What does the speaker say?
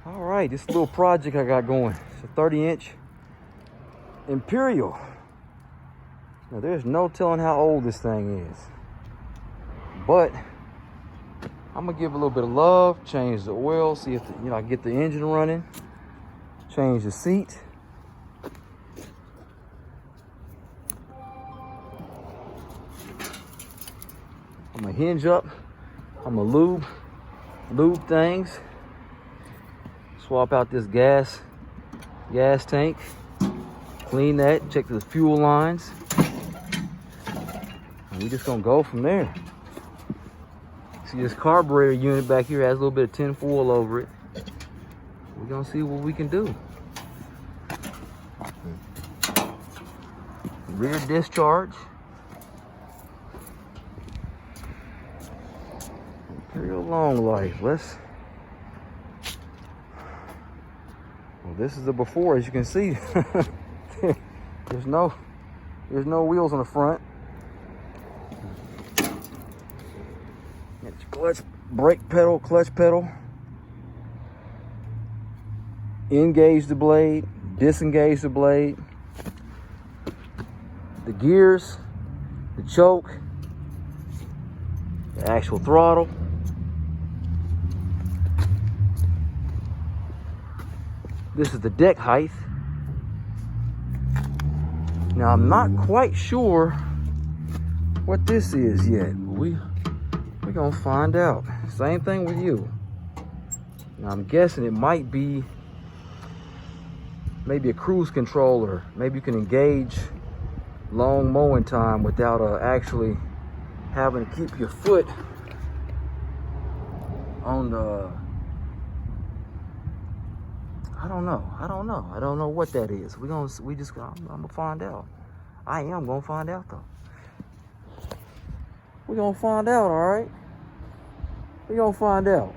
All right, this little project I got going. It's a 30-inch Imperial. Now, there's no telling how old this thing is. But I'm gonna give it a little bit of love, change the oil, see if I get the engine running, change the seat. I'm gonna hinge up. I'm gonna lube things. Swap out this gas tank. Clean that. Check the fuel lines. And we just gonna go from there. See, this carburetor unit back here has a little bit of tin foil over it. We're gonna see what we can do. Rear discharge. Imperial long life. Well, this is the before, as you can see. there's no wheels on the front. It's clutch, brake pedal, clutch pedal. Engage the blade, disengage the blade. The gears, the choke, the actual throttle. This is the deck height. Now, I'm not quite sure what this is yet. We're gonna find out. Same thing with you. Now, I'm guessing it might be maybe a cruise controller. Maybe you can engage long mowing time without actually having to keep your foot on the, I don't know what that is. I'm gonna find out. I am gonna find out though. We're gonna find out, all right? We're gonna find out.